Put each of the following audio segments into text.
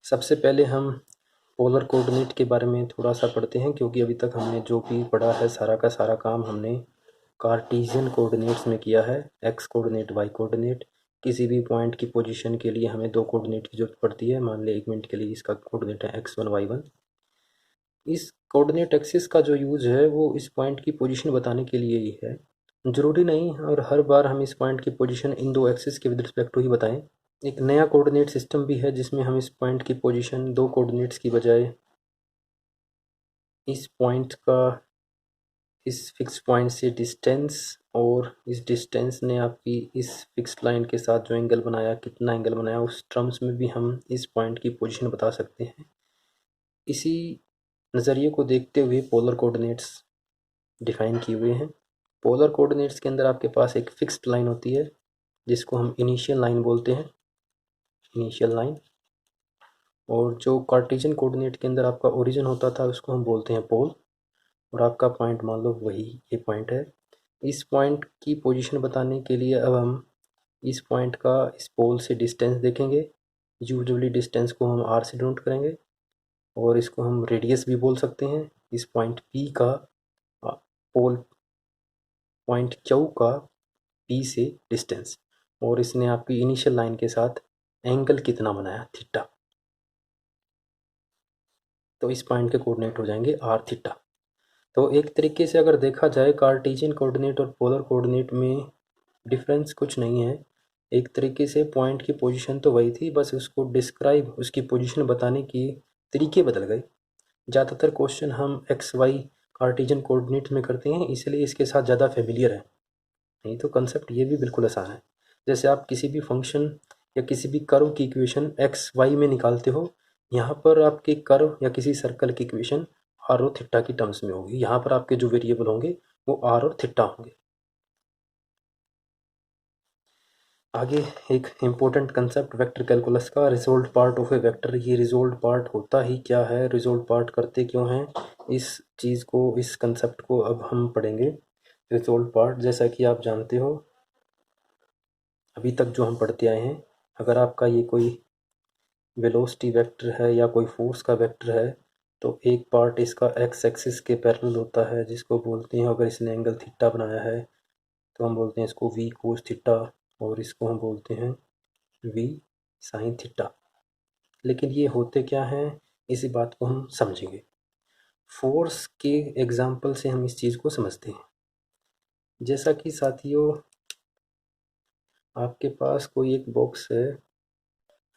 सबसे पहले हम पोलर कोऑर्डिनेट के बारे में थोड़ा सा पढ़ते हैं, क्योंकि अभी तक हमने जो भी पढ़ा है सारा का सारा काम हमने कार्टेशियन कोऑर्डिनेट्स में किया है। X coordinate, Y coordinate. किसी भी पॉइंट की पोजीशन के लिए हमें दो कोऑर्डिनेट की जरूरत पड़ती है। मान लें 1 मिनट के लिए इसका कोऑर्डिनेट है x1 y1। इस कोऑर्डिनेट एक्सिस का जो यूज़ है वो इस पॉइंट की पोजीशन बताने के लिए ही है। ज़रूरी नहीं और हर बार हम इस पॉइंट की पोजीशन इन दो एक्सिस के विद रिस्पेक्ट टू ही बताएं। एक नया कोऑर्डिनेट सिस्टम भी है जिसमें हम इस पॉइंट की पोजीशन दो कोऑर्डिनेट्स की बजाय इस पॉइंट का इस फिक्स पॉइंट से डिस्टेंस और इस डिस्टेंस ने आपकी इस फिक्स लाइन के साथ जो एंगल बनाया, कितना एंगल बनाया, उस टर्म्स में भी हम इस पॉइंट की पोजीशन बता सकते हैं। इसी नज़रिए को देखते हुए पोलर कोऑर्डिनेट्स डिफाइन किए हुए हैं। पोलर कोऑर्डिनेट्स के अंदर आपके पास एक फिक्स्ड लाइन होती है जिसको हम इनिशियल लाइन बोलते हैं, इनिशियल लाइन। और जो कार्टेशियन कोऑर्डिनेट के अंदर आपका ओरिजिन होता था उसको हम बोलते हैं पोल। और आपका पॉइंट मान लो वही ये पॉइंट है। इस पॉइंट की पोजीशन बताने के लिए अब हम इस पॉइंट का इस पोल से डिस्टेंस देखेंगे। यूजुअली डिस्टेंस को हम आर से डिनोट करेंगे और इसको हम रेडियस भी बोल सकते हैं। इस पॉइंट पी का पोल पॉइंट क्यू का पी से डिस्टेंस, और इसने आपकी इनिशियल लाइन के साथ एंगल कितना बनाया, थीटा। तो इस पॉइंट के कोऑर्डिनेट हो जाएंगे आर थीटा। तो एक तरीके से अगर देखा जाए कार्टेशियन कोऑर्डिनेट और पोलर कोऑर्डिनेट में डिफरेंस कुछ नहीं है। एक तरीके से पॉइंट की पोजीशन तो वही थी, बस उसको डिस्क्राइब, उसकी पोजीशन बताने की तरीके बदल गए। ज़्यादातर क्वेश्चन हम एक्स वाई कार्टेशियन कोऑर्डिनेट में करते हैं, इसलिए इसके साथ ज़्यादा फेमिलियर है। नहीं तो कंसेप्ट ये भी बिल्कुल आसान है। जैसे आप किसी भी फंक्शन या किसी भी कर्व की इक्वेशन एक्स वाई में निकालते हो, यहाँ पर आपके कर्व या किसी सर्कल की इक्वेशन आर और थीटा की टर्म्स में होगी। यहाँ पर आपके जो वेरिएबल होंगे वो आर और थीटा होंगे। आगे एक इम्पोर्टेंट कंसेप्ट वेक्टर कैलकुलस का, resolve part of A vector. ये रिजोल्व पार्ट होता ही क्या है, रिजोल्व पार्ट करते क्यों हैं, इस चीज़ को, इस कंसेप्ट को अब हम पढ़ेंगे। रिजोल्व पार्ट, जैसा कि आप जानते हो अभी तक जो हम पढ़ते आए हैं, अगर आपका ये कोई वेलोसिटी वेक्टर है या कोई फोर्स का वेक्टर है तो एक पार्ट इसका एक्स एक्सिस के पैरेलल होता है जिसको बोलते हैं, अगर इसने एंगल थीटा बनाया है तो हम बोलते हैं इसको वी कोस थीटा, और इसको हम बोलते हैं वी साइन थीटा। लेकिन ये होते क्या हैं, इसी बात को हम समझेंगे। फोर्स के एग्जाम्पल से हम इस चीज़ को समझते हैं। जैसा कि साथियों आपके पास कोई एक बॉक्स है,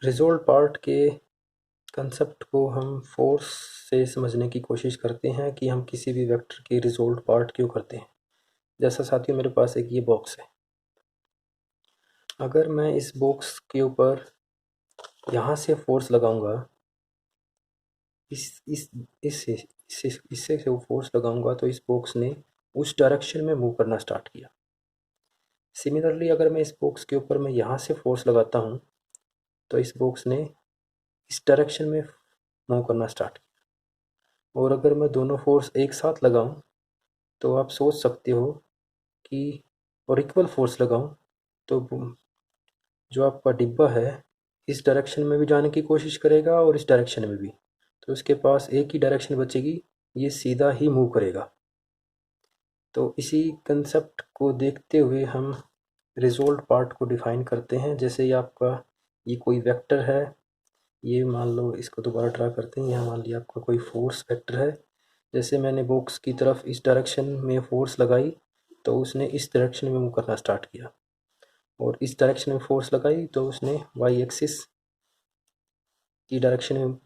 रिजोल्व पार्ट के कंसेप्ट को हम फोर्स से समझने की कोशिश करते हैं कि हम किसी भी वेक्टर के रिजोल्व पार्ट क्यों करते हैं। जैसा साथियों मेरे पास एक ये बॉक्स है, अगर मैं इस बॉक्स के ऊपर यहाँ से फोर्स लगाऊंगा, इससे जो फोर्स लगाऊंगा तो इस बॉक्स ने उस डायरेक्शन में मूव करना स्टार्ट किया। सिमिलरली अगर मैं इस बॉक्स के ऊपर मैं यहाँ से फोर्स लगाता हूँ तो इस बॉक्स ने इस डायरेक्शन में मूव करना स्टार्ट किया। और अगर मैं दोनों फोर्स एक साथ लगाऊं तो आप सोच सकते हो कि, और इक्वल फोर्स लगाऊं तो जो आपका डिब्बा है इस डायरेक्शन में भी जाने की कोशिश करेगा और इस डायरेक्शन में भी, तो उसके पास एक ही डायरेक्शन बचेगी, ये सीधा ही मूव करेगा। तो इसी कंसेप्ट को देखते हुए हम रिजोल्व पार्ट को डिफाइन करते हैं। जैसे ये आपका ये कोई वेक्टर है, ये मान लो, इसको दोबारा ड्रा करते हैं। यहाँ मान लिया आपका कोई फोर्स वेक्टर है। जैसे मैंने बॉक्स की तरफ इस डायरेक्शन में फोर्स लगाई तो उसने इस डायरेक्शन में मूव करना स्टार्ट किया, और इस डायरेक्शन में फोर्स लगाई तो उसने वाई एक्सिस की डायरेक्शन में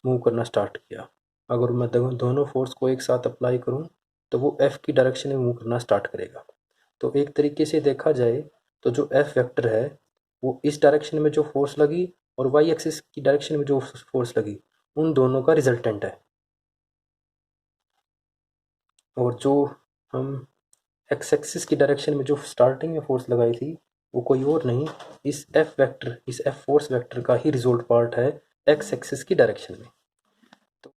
मूव करना स्टार्ट किया। अगर मैं दोनों फोर्स को एक साथ अप्लाई करूं तो वो एफ की डायरेक्शन में मूव करना स्टार्ट करेगा। तो एक तरीके से देखा जाए तो जो एफ वेक्टर है वो इस डायरेक्शन में जो फोर्स लगी और वाई एक्सिस की डायरेक्शन में जो फोर्स लगी उन दोनों का रिजल्टेंट है। और जो हम एक्स एक्सिस की डायरेक्शन में जो स्टार्टिंग में फोर्स लगाई थी वो कोई और नहीं, इस एफ वेक्टर, इस एफ फोर्स वेक्टर का ही रिजोल्ट पार्ट है एक्स एक्सिस की डायरेक्शन में। तो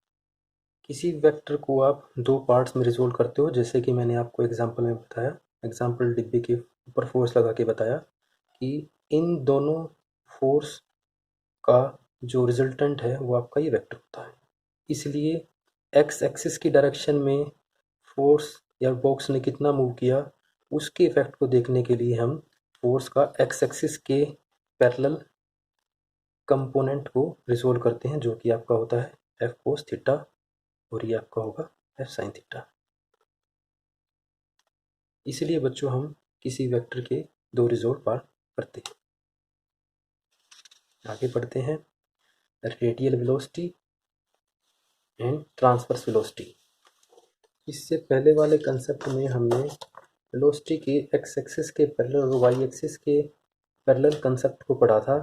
किसी वेक्टर को आप दो पार्ट्स में रिजोल्व करते हो, जैसे कि मैंने आपको एग्जांपल में बताया, एग्जांपल डिब्बे के ऊपर फोर्स लगा के बताया कि इन दोनों फोर्स का जो रिजल्टेंट है वो आपका ये वेक्टर होता है। इसलिए एक्स एक्सिस की डायरेक्शन में फोर्स या बॉक्स ने कितना मूव किया उसके इफेक्ट को देखने के लिए हम फोर्स का एक्स एक्सिस के पैरेलल कंपोनेंट को रिजोल्व करते हैं, जो कि आपका होता है एफ कोस थीटा और ये आपका होगा एफ साइन थीटा। इसलिए बच्चों हम किसी वेक्टर के दो रिजोल्व पार्ट करते हैं। आगे बढ़ते हैं, radial velocity and transverse velocity. इससे पहले वाले कंसेप्ट में हमने वेलोसिटी के एक्स एक्सिस के पैरेलल और वाई एक्सिस के पैरेलल कंसेप्ट को पढ़ा था।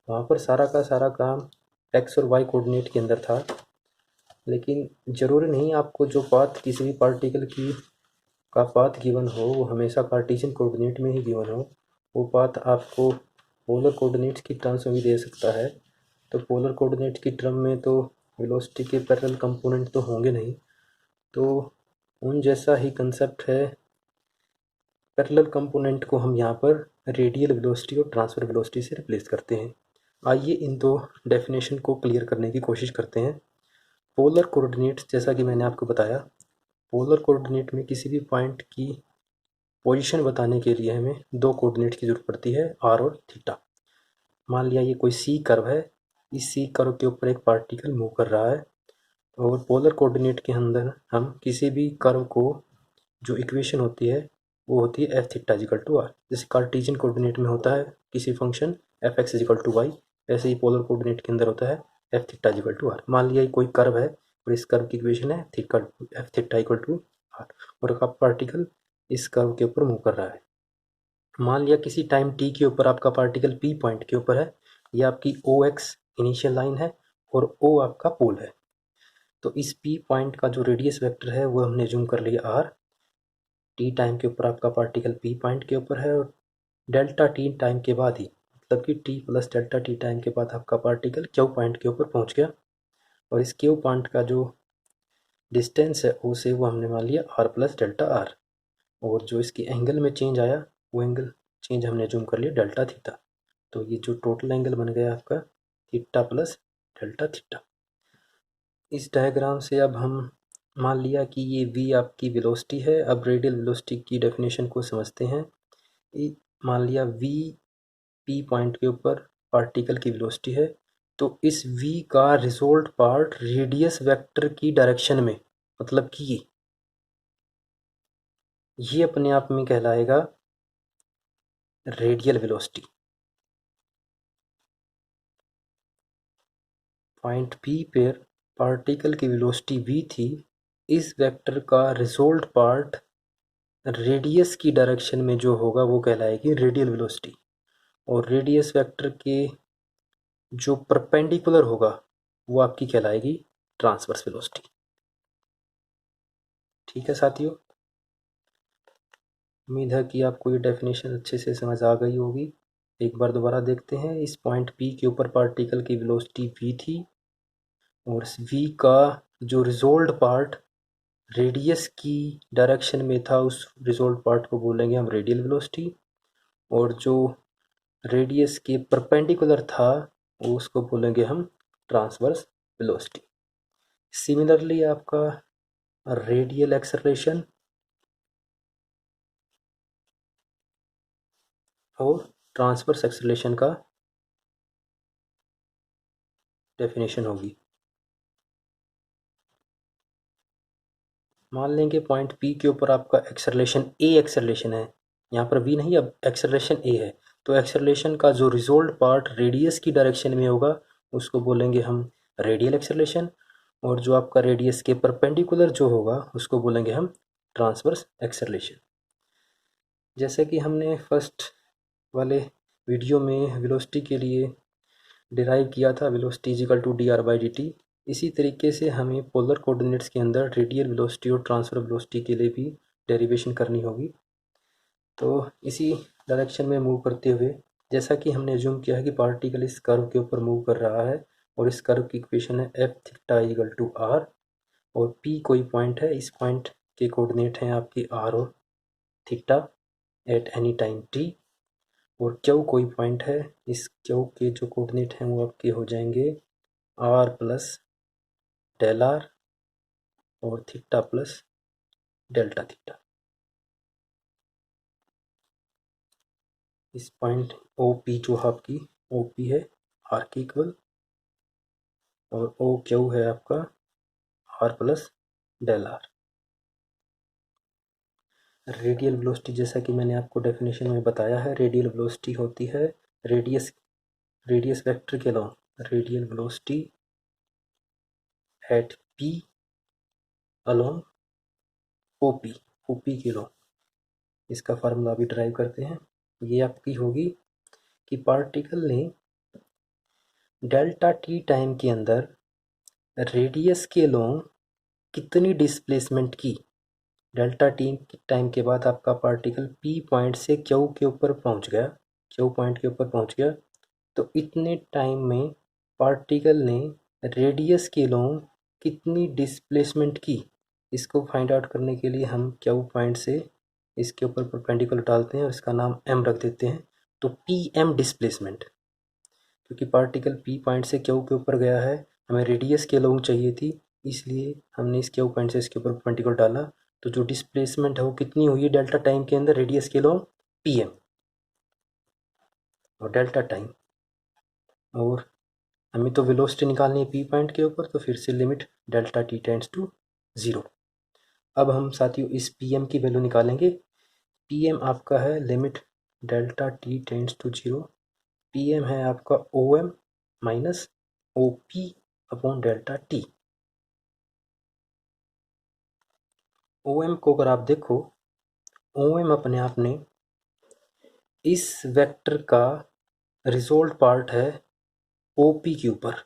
वहाँ पर सारा का सारा काम एक्स और वाई कोऑर्डिनेट के अंदर था, लेकिन ज़रूरी नहीं आपको जो पाथ किसी भी पार्टिकल की का पाथ गिवन हो वो हमेशा कार्टेशियन कोऑर्डिनेट में ही गिवन हो। वो पाथ आपको पोलर कोऑर्डिनेट्स की टर्म्स में भी दे सकता है। तो पोलर कोऑर्डिनेट की टर्म में तो वेलोसिटी के पैरेलल कंपोनेंट तो होंगे नहीं, तो उन जैसा ही कंसेप्ट है। पैरेलल कंपोनेंट को हम यहाँ पर रेडियल वेलोसिटी और ट्रांसफर वेलोसिटी से रिप्लेस करते हैं। आइए इन दो डेफिनेशन को क्लियर करने की कोशिश करते हैं। पोलर कोऑर्डिनेट्स, जैसा कि मैंने आपको बताया, पोलर कोऑर्डिनेट में किसी भी पॉइंट की पोजीशन बताने के लिए हमें दो कोऑर्डिनेट की ज़रूरत पड़ती है, आर और थीटा। मान लिया ये कोई सी कर्व है, इस सी कर्व के ऊपर एक पार्टिकल मूव कर रहा है और पोलर कोऑर्डिनेट के अंदर हम किसी भी कर्व को जो इक्वेशन होती है वो होती है F theta is equal to R. जैसे कार्टेशियन कोऑर्डिनेट में होता है किसी function F X is equal to Y, ऐसे ही पोलर कोऑर्डिनेट के अंदर होता है F theta is equal to R. मान लिया कोई कर्व है और इस कर्व की इक्वेशन है F theta equal to R और आपका पार्टिकल इस कर्व के ऊपर मूव कर रहा है। मान लिया किसी टाइम टी के ऊपर आपका पार्टिकल पी पॉइंट के ऊपर है, ये आपकी ओ एक्स इनिशियल लाइन है और ओ आपका पोल है। तो इस पी पॉइंट का जो रेडियस वेक्टर है वो हमने जूम कर लिया आर। टी टाइम के ऊपर आपका पार्टिकल पी पॉइंट के ऊपर है और डेल्टा टी टाइम के बाद ही, मतलब कि T plus delta T time के बाद आपका पार्टिकल क्यू पॉइंट के ऊपर पहुंच गया और इस क्यू पॉइंट का जो डिस्टेंस है उसे वो हमने मान लिया आर प्लस डेल्टा आर और जो इसकी एंगल में चेंज आया वो एंगल चेंज हमने जूम कर लिया डेल्टा थीटा। तो ये जो टोटल एंगल बन गया आपका थीटा प्लस डेल्टा थीटा। इस डायग्राम से अब हम मान लिया कि ये v आपकी वेलोसिटी है। अब रेडियल वेलोसिटी की डेफिनेशन को समझते हैं। मान लिया v p पॉइंट के ऊपर पार्टिकल की वेलोसिटी है, तो इस v का रिजोल्ट पार्ट रेडियस वेक्टर की डायरेक्शन में, मतलब कि ये अपने आप में कहलाएगा रेडियल वेलोसिटी। पॉइंट p पर पार्टिकल की वेलोसिटी v थी, इस वेक्टर का रिजोल्ट पार्ट रेडियस की डायरेक्शन में जो होगा वो कहलाएगी रेडियल वेलोसिटी और रेडियस वेक्टर के जो परपेंडिकुलर होगा वो आपकी कहलाएगी ट्रांसवर्स वेलोसिटी। ठीक है साथियों, उम्मीद है कि आपको ये डेफिनेशन अच्छे से समझ आ गई होगी। एक बार दोबारा देखते हैं। इस पॉइंट P के ऊपर पार्टिकल की वेलोसिटी v थी और इस v का जो रिजोल्व पार्ट रेडियस की डायरेक्शन में था उस रिजोल्व पार्ट को बोलेंगे हम रेडियल वेलोसिटी और जो रेडियस के परपेंडिकुलर था उसको बोलेंगे हम ट्रांसवर्स वेलोसिटी। सिमिलरली आपका रेडियल एक्सेलरेशन और ट्रांसवर्स एक्सेलरेशन का डेफिनेशन होगी। मान लेंगे पॉइंट P के ऊपर आपका एक्सेलरेशन ए एक्सेलरेशन है, यहाँ पर V नहीं, अब एक्सेलरेशन ए है। तो एक्सेलरेशन का जो रिजोल्व पार्ट रेडियस की डायरेक्शन में होगा उसको बोलेंगे हम रेडियल एक्सेलरेशन और जो आपका रेडियस के परपेंडिकुलर जो होगा उसको बोलेंगे हम ट्रांसवर्स एक्सेलरेशन। जैसे कि हमने फर्स्ट वाले वीडियो में वेलोसिटी के लिए डिराइव किया था velocity is equal to D R by D T, इसी तरीके से हमें पोलर कोऑर्डिनेट्स के अंदर रेडियल वेलोसिटी और ट्रांसफर वेलोसिटी के लिए भी डेरिवेशन करनी होगी। तो इसी डायरेक्शन में मूव करते हुए, जैसा कि हमने अज्यूम किया है कि पार्टिकल इस कर्व के ऊपर मूव कर रहा है और इस कर्व की इक्वेशन है F theta is equal to R और पी कोई पॉइंट है, इस पॉइंट के कोऑर्डिनेट हैं आपकी आर और theta at any time T और क्यू कोई पॉइंट है, इस क्यू के जो कोऑर्डिनेट हैं वो आपके हो जाएंगे आर प्लस डेल आर और थीटा प्लस डेल्टा थीटा। इस पॉइंट ओ पी जो आपकी ओ पी है आर के इक्वल, और ओ क्यू है आपका R plus del R. Radial velocity जैसा कि मैंने आपको डेफिनेशन में बताया है, रेडियल वेलोसिटी होती है रेडियस रेडियस वेक्टर के along radial velocity at P along OP OP के अलॉन्ग। इसका फार्मूला अभी ड्राइव करते हैं। ये आपकी होगी कि पार्टिकल ने डेल्टा टी टाइम के अंदर रेडियस के अलॉन्ग कितनी डिस्प्लेसमेंट की। डेल्टा टी टाइम के बाद आपका पार्टिकल पी पॉइंट से क्यू के ऊपर पहुंच गया, क्यू पॉइंट के ऊपर पहुंच गया, तो इतने टाइम में पार्टिकल ने रेडियस के अलॉन्ग कितनी डिस्प्लेसमेंट की। इसको फाइंड आउट करने के लिए हम क्यू पॉइंट से इसके ऊपर परपेंडिकुलर डालते हैं और इसका नाम एम रख देते हैं। तो पी एम डिस्प्लेसमेंट, क्योंकि पार्टिकल पी पॉइंट से क्यू के ऊपर गया है, हमें रेडियस के अलॉन्ग चाहिए थी, इसलिए हमने इस क्यू पॉइंट से इसके ऊपर परपेंडिकुलर डाला। तो जो डिस्प्लेसमेंट है वो कितनी हुई है डेल्टा टाइम के अंदर रेडियस के अलॉन्ग, पी एम और डेल्टा टाइम। और हमें तो वेलोसिटी निकालनी है पी पॉइंट के ऊपर, तो फिर से limit delta T tends to zero. अब हम साथियों इस पी एम की वैल्यू निकालेंगे। पी एम आपका है limit delta T tends to zero, P M है आपका O M minus O P upon delta T. O M को अगर आप देखो, ओ एम अपने आप में इस वेक्टर का रिजोल्ट पार्ट है ओ पी के ऊपर।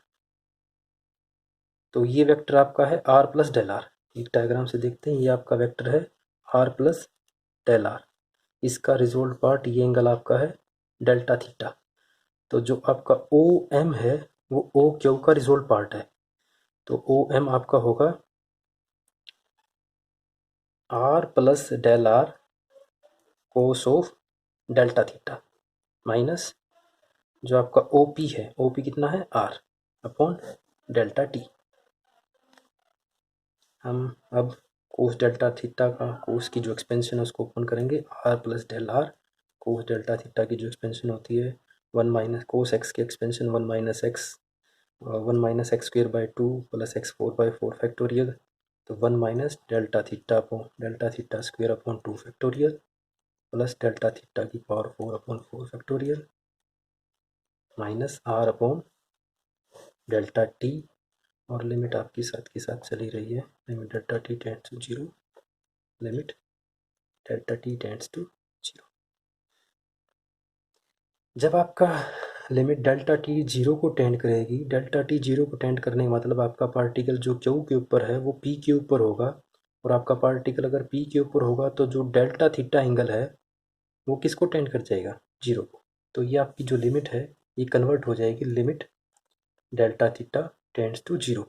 तो ये वेक्टर आपका है आर प्लस डेल आर। एक डायग्राम से देखते हैं, ये आपका वेक्टर है आर प्लस डेल आर। इसका रिजोल्ट पार्ट ये एंगल आपका है डेल्टा थीटा। तो जो आपका ओ एम है वो ओ क्यू का रिजोल्ट पार्ट है। तो ओ एम आपका होगा R plus del are cos of delta theta minus जो आपका ओ पी है, ओ पी कितना है आर अपॉन डेल्टा टी। हम अब कोस डेल्टा थीटा का कोस की जो एक्सपेंशन है उसको ओपन करेंगे, r plus del are cos delta theta की जो एक्सपेंशन होती है वन माइनस कोस एक्स की expansion one minus x square by two plus x four by four factorial. तो one minus delta theta upon delta theta square upon two factorial plus delta theta की power four upon four factorial minus r upon delta T. और limit आपकी साथ के साथ चली रही है, limit delta T tends to zero, limit delta T tends to zero. जब आपका लिमिट डेल्टा टी जीरो को टेंड करेगी, डेल्टा टी जीरो को टेंड करने का मतलब आपका पार्टिकल जो क्यू के ऊपर है वो पी के ऊपर होगा, और आपका पार्टिकल अगर पी के ऊपर होगा तो जो डेल्टा थीटा एंगल है वो किसको टेंड कर जाएगा, जीरो को। तो ये आपकी जो लिमिट है ये कन्वर्ट हो जाएगी limit delta theta tends to zero.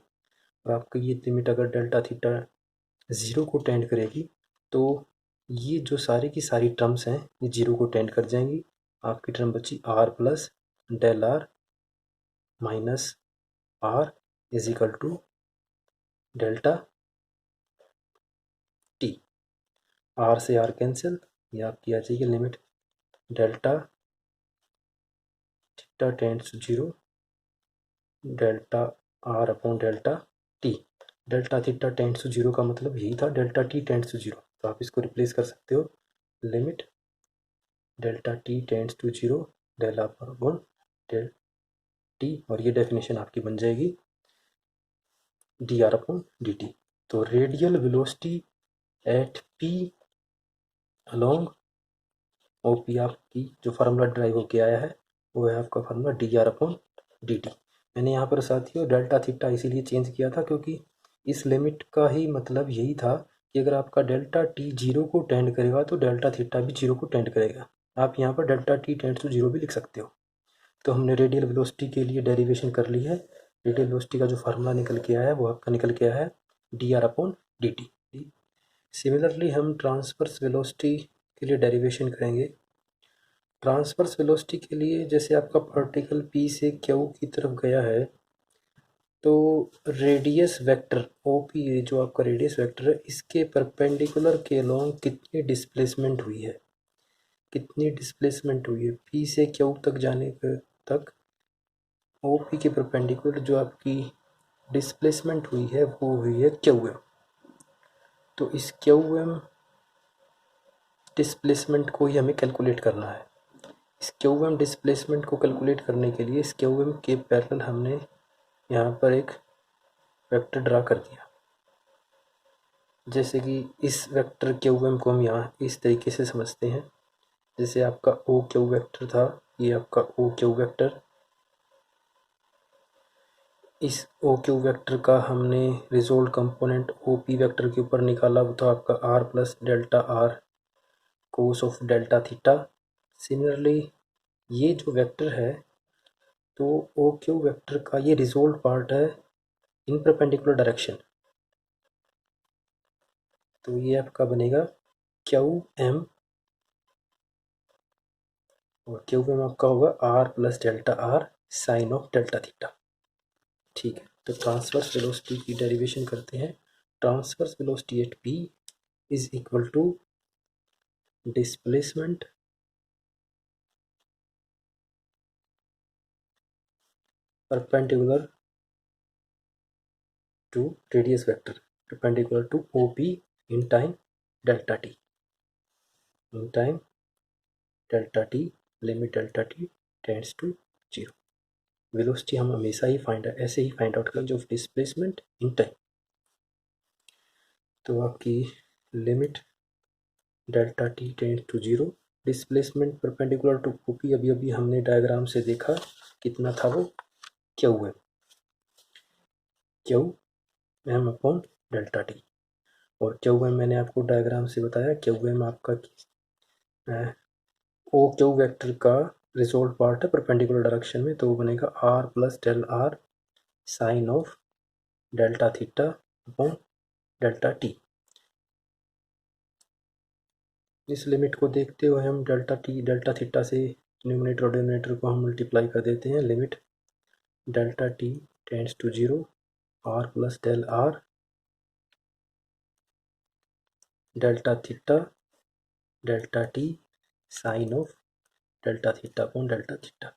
और आपकी ये लिमिट अगर डेल्टा थीटा ज़ीरो को टेंड करेगी तो ये जो सारी की सारी टर्म्स हैं ये जीरो को टेंड कर जाएंगी। आपकी टर्म बची R plus del R minus R is equal to delta T. R से आर कैंसिल, ये आपकी आ जाएगी limit delta theta tends to zero delta R upon delta T. Delta theta tends to zero का मतलब यही था delta T tends to zero, तो आप इसको रिप्लेस कर सकते हो limit delta T tends to zero del R upon del T, और ये डेफिनेशन आपकी बन जाएगी d r upon d t. तो radial velocity at P along O P आपकी जो फार्मूला ड्राइव होके आया है वो है आपका formula D r upon d T. मैंने यहाँ पर साथियों डेल्टा थीटा इसीलिए चेंज किया था क्योंकि इस लिमिट का ही मतलब यही था कि अगर आपका डेल्टा टी जीरो को टेंड करेगा तो डेल्टा थीटा भी जीरो को टेंड करेगा। आप यहाँ पर delta T tends to zero भी लिख सकते हो। तो हमने रेडियल वेलोसिटी के लिए डेरिवेशन कर ली है। रेडियल वेलोसिटी का जो फार्मूला निकल के आया है वो आपका निकल के आया है D r upon d T. Similarly हम ट्रांसवर्स वेलोसिटी के लिए डेरिवेशन करेंगे। ट्रांसवर्स वेलोसिटी के लिए जैसे आपका पार्टिकल पी से क्यू की तरफ गया है, तो रेडियस वेक्टर ओ पी, जो आपका रेडियस वेक्टर है, इसके परपेंडिकुलर के अलोंग कितनी डिस्प्लेसमेंट हुई है, कितनी डिस्प्लेसमेंट हुई है पी से क्यू तक जाने तक ओ पी के परपेंडिकुलर जो आपकी डिस्प्लेसमेंट हुई है वो हुई है क्यू एम। तो इस क्यू एम डिस्प्लेसमेंट को ही हमें कैलकुलेट करना है। इस क्यू एम डिस्प्लेसमेंट को कैलकुलेट करने के लिए इस क्यू एम के पैरेलल हमने यहाँ पर एक वेक्टर ड्रा कर दिया। जैसे कि इस वेक्टर क्यू एम को हम यहाँ इस तरीके से समझते हैं, जैसे आपका ओ क्यू वेक्टर था, ये आपका ओ क्यू वेक्टर, इस ओ क्यू वेक्टर का हमने resolve component O P vector के ऊपर निकाला, वो था आपका R plus delta R cos of delta theta. Similarly ये जो वेक्टर है, तो ओ क्यू वेक्टर का ये रिजोल्व पार्ट है इन परपेंडिकुलर डायरेक्शन, तो ये आपका बनेगा क्यू एम, और क्यू एम आपका होगा R plus delta R sine of delta theta. ठीक है, तो ट्रांसवर्स वेलोसिटी की डेरिवेशन करते हैं। Transverse velocity at P is equal to displacement perpendicular to radius vector perpendicular to OP in time delta t, in time delta t, limit delta t tends to 0। Velocity हम हमेशा ही ऐसे ही find out करें जो displacement in time. तो आपकी limit delta T tends to 0, displacement perpendicular to OP अभी अभी हमने डायग्राम से देखा कितना था, वो क्यू है, Q M upon delta T. और क्यू एम मैंने आपको डायग्राम से बताया, क्यू एम आपका ओ क्यू वेक्टर का रिजोल्व पार्ट है परपेंडिकुलर डायरेक्शन में, तो वो बनेगा R plus del R sine of delta theta upon delta T. इस लिमिट को देखते हुए हम डेल्टा थीटा से न्यूमरेटर और डिनोमिनेटर को हम मल्टीप्लाई कर देते हैं। Limit delta T tends to 0, R plus del R delta theta delta T sine of delta theta upon delta theta.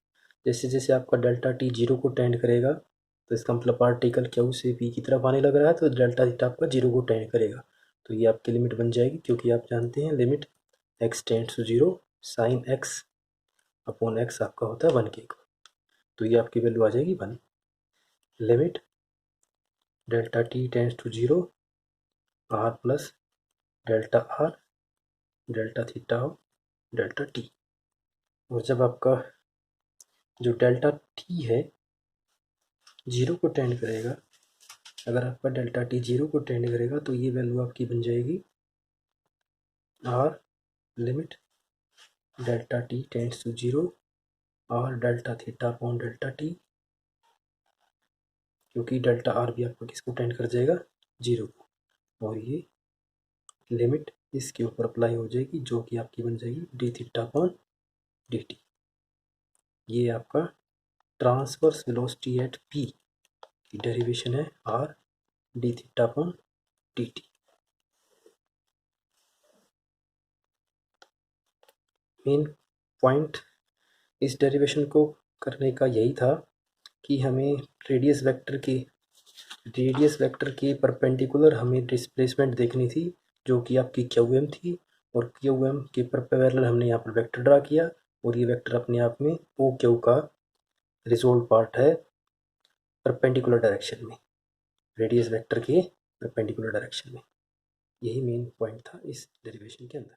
जैसे जैसे आपका डेल्टा टी 0 को टेंड करेगा, तो इसका मतलब पार्टिकल क्यू से पी की तरफ आने लग रहा है, तो डेल्टा थीटा आपका 0 को टेंड करेगा, तो ये आपकी लिमिट बन जाएगी, क्योंकि आप जानते हैं limit X tends to 0 sine X upon X आपका होता है 1 के इक्वल, तो ये आपकी वैल्यू आ जाएगी 1। Limit delta T tends to 0 R plus delta R delta theta of delta T. और जब आपका जो डेल्टा टी है 0 को टेंड करेगा, अगर आपका डेल्टा टी 0 को टेंड करेगा, तो ये वैल्यू आपकी बन जाएगी R limit delta T tends to 0 और delta theta upon delta T, क्योंकि डेल्टा आर भी आपका किसको टेंड कर जाएगा 0 को, और ये लिमिट इसके ऊपर अप्लाई हो जाएगी, जो कि आपकी बन जाएगी D theta upon d T. ये आपका ट्रांसवर्स वेलोसिटी एट पी की डेरिवेशन है, R D theta upon d T. Main point इस डेरिवेशन को करने का यही था कि हमें रेडियस वेक्टर के परपेंडिकुलर हमें डिस्प्लेसमेंट देखनी थी, जो कि आपकी क्यू एम थी, और क्यू एम के पैरेलल हमने यहाँ पर वेक्टर ड्रा किया, और ये वेक्टर अपने आप में ओ क्यू का रिजोल्व पार्ट है परपेंडिकुलर डायरेक्शन में, रेडियस वेक्टर के परपेंडिकुलर डायरेक्शन में। यही मेन पॉइंट था इस डेरिवेशन के अंदर।